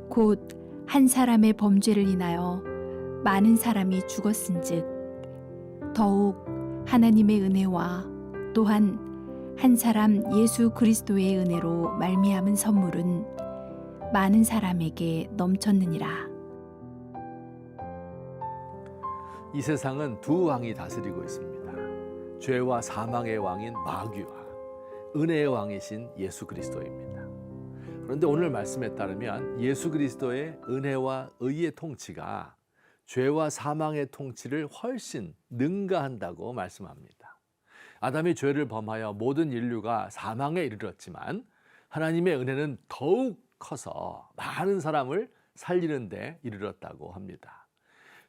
곧 한 사람의 범죄를 인하여 많은 사람이 죽었은즉 더욱 하나님의 은혜와 또한 한 사람 예수 그리스도의 은혜로 말미암은 선물은 많은 사람에게 넘쳤느니라. 이 세상은 두 왕이 다스리고 있습니다. 죄와 사망의 왕인 마귀와 은혜의 왕이신 예수 그리스도입니다. 그런데 오늘 말씀에 따르면 예수 그리스도의 은혜와 의의 통치가 죄와 사망의 통치를 훨씬 능가한다고 말씀합니다. 아담이 죄를 범하여 모든 인류가 사망에 이르렀지만 하나님의 은혜는 더욱 커서 많은 사람을 살리는 데 이르렀다고 합니다.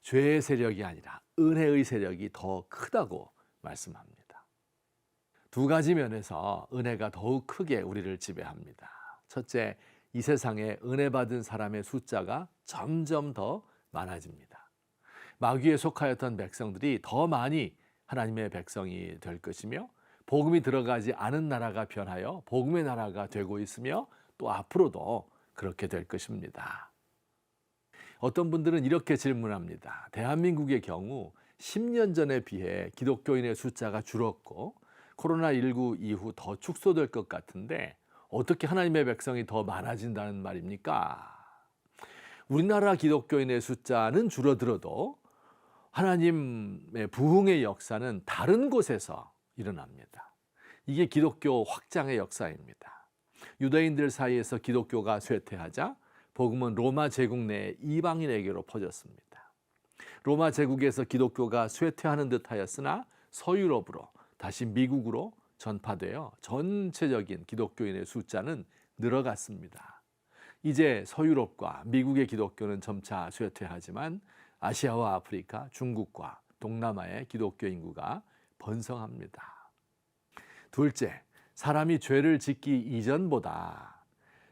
죄의 세력이 아니라 은혜의 세력이 더 크다고 말씀합니다. 두 가지 면에서 은혜가 더욱 크게 우리를 지배합니다. 첫째, 이 세상에 은혜 받은 사람의 숫자가 점점 더 많아집니다. 마귀에 속하였던 백성들이 더 많이 하나님의 백성이 될 것이며 복음이 들어가지 않은 나라가 변하여 복음의 나라가 되고 있으며 또 앞으로도 그렇게 될 것입니다. 어떤 분들은 이렇게 질문합니다. 대한민국의 경우 10년 전에 비해 기독교인의 숫자가 줄었고 코로나19 이후 더 축소될 것 같은데 어떻게 하나님의 백성이 더 많아진다는 말입니까? 우리나라 기독교인의 숫자는 줄어들어도 하나님의 부흥의 역사는 다른 곳에서 일어납니다. 이게 기독교 확장의 역사입니다. 유대인들 사이에서 기독교가 쇠퇴하자 복음은 로마 제국 내 이방인에게로 퍼졌습니다. 로마 제국에서 기독교가 쇠퇴하는 듯하였으나 서유럽으로 다시 미국으로 전파되어 전체적인 기독교인의 숫자는 늘어갔습니다. 이제 서유럽과 미국의 기독교는 점차 쇠퇴하지만 아시아와 아프리카, 중국과 동남아의 기독교 인구가 번성합니다. 둘째, 사람이 죄를 짓기 이전보다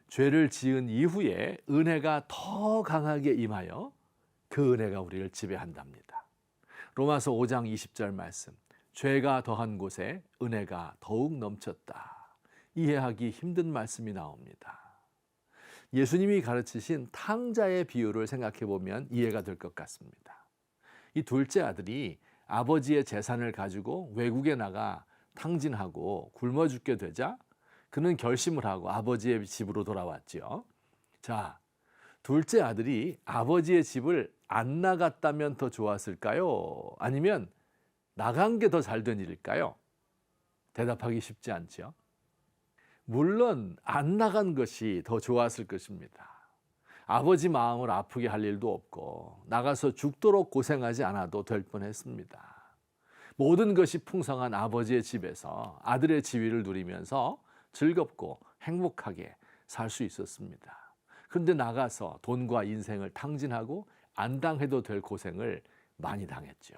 죄를 지은 이후에 은혜가 더 강하게 임하여 그 은혜가 우리를 지배한답니다. 로마서 5장 20절 말씀, 죄가 더한 곳에 은혜가 더욱 넘쳤다. 이해하기 힘든 말씀이 나옵니다. 예수님이 가르치신 탕자의 비유를 생각해 보면 이해가 될 것 같습니다. 이 둘째 아들이 아버지의 재산을 가지고 외국에 나가 탕진하고 굶어 죽게 되자 그는 결심을 하고 아버지의 집으로 돌아왔지요. 자, 둘째 아들이 아버지의 집을 안 나갔다면 더 좋았을까요? 아니면 나간 게 더 잘된 일일까요? 대답하기 쉽지 않죠. 물론 안 나간 것이 더 좋았을 것입니다. 아버지 마음을 아프게 할 일도 없고 나가서 죽도록 고생하지 않아도 될 뻔했습니다. 모든 것이 풍성한 아버지의 집에서 아들의 지위를 누리면서 즐겁고 행복하게 살 수 있었습니다. 그런데 나가서 돈과 인생을 탕진하고 안 당해도 될 고생을 많이 당했죠.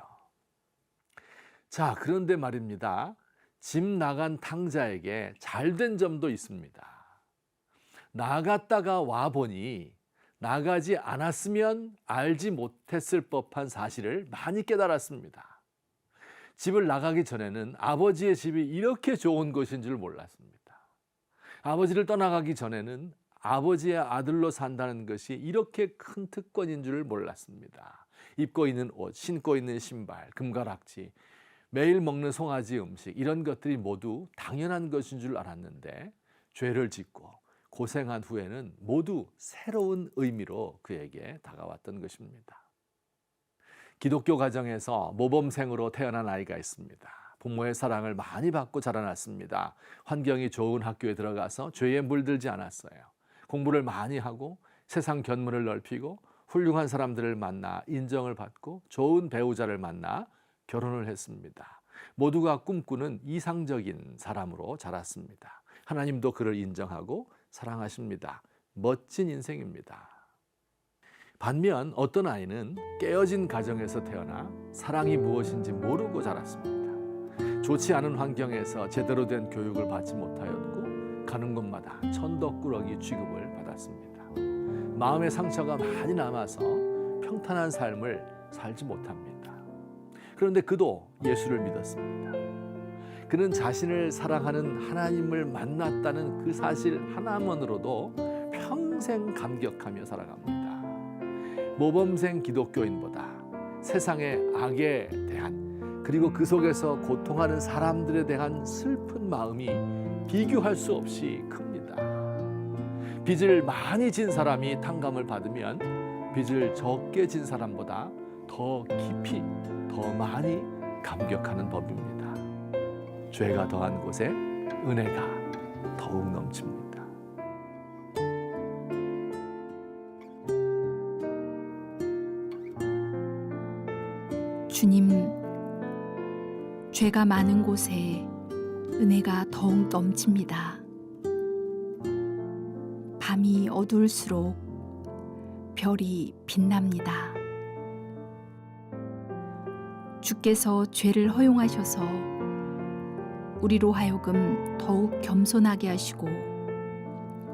자, 그런데 말입니다. 집 나간 탕자에게 잘된 점도 있습니다. 나갔다가 와보니 나가지 않았으면 알지 못했을 법한 사실을 많이 깨달았습니다. 집을 나가기 전에는 아버지의 집이 이렇게 좋은 곳인 줄 몰랐습니다. 아버지를 떠나가기 전에는 아버지의 아들로 산다는 것이 이렇게 큰 특권인 줄 몰랐습니다. 입고 있는 옷, 신고 있는 신발, 금가락지, 매일 먹는 송아지 음식, 이런 것들이 모두 당연한 것인 줄 알았는데 죄를 짓고 고생한 후에는 모두 새로운 의미로 그에게 다가왔던 것입니다. 기독교 가정에서 모범생으로 태어난 아이가 있습니다. 부모의 사랑을 많이 받고 자라났습니다. 환경이 좋은 학교에 들어가서 죄에 물들지 않았어요. 공부를 많이 하고 세상 견문을 넓히고 훌륭한 사람들을 만나 인정을 받고 좋은 배우자를 만나 결혼을 했습니다. 모두가 꿈꾸는 이상적인 사람으로 자랐습니다. 하나님도 그를 인정하고 사랑하십니다. 멋진 인생입니다. 반면 어떤 아이는 깨어진 가정에서 태어나 사랑이 무엇인지 모르고 자랐습니다. 좋지 않은 환경에서 제대로 된 교육을 받지 못하였고 가는 곳마다 천덕꾸러기 취급을 받았습니다. 마음의 상처가 많이 남아서 평탄한 삶을 살지 못합니다. 그런데 그도 예수를 믿었습니다. 그는 자신을 사랑하는 하나님을 만났다는 그 사실 하나만으로도 평생 감격하며 살아갑니다. 모범생 기독교인보다 세상의 악에 대한, 그리고 그 속에서 고통하는 사람들에 대한 슬픈 마음이 비교할 수 없이 큽니다. 빚을 많이 진 사람이 탕감을 받으면 빚을 적게 진 사람보다 더 깊이, 더 많이 감격하는 법입니다. 죄가 더한 곳에 은혜가 더욱 넘칩니다. 주님, 죄가 많은 곳에 은혜가 더욱 넘칩니다. 밤이 어두울수록 별이 빛납니다. 주께서 죄를 허용하셔서 우리로 하여금 더욱 겸손하게 하시고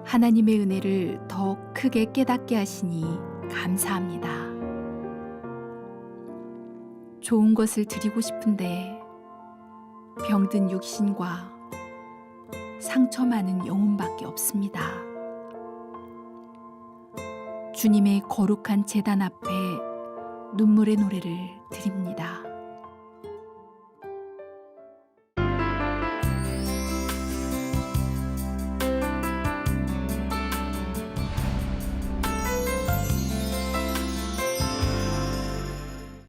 하나님의 은혜를 더 크게 깨닫게 하시니 감사합니다. 좋은 것을 드리고 싶은데 병든 육신과 상처 많은 영혼밖에 없습니다. 주님의 거룩한 제단 앞에 눈물의 노래를 드립니다.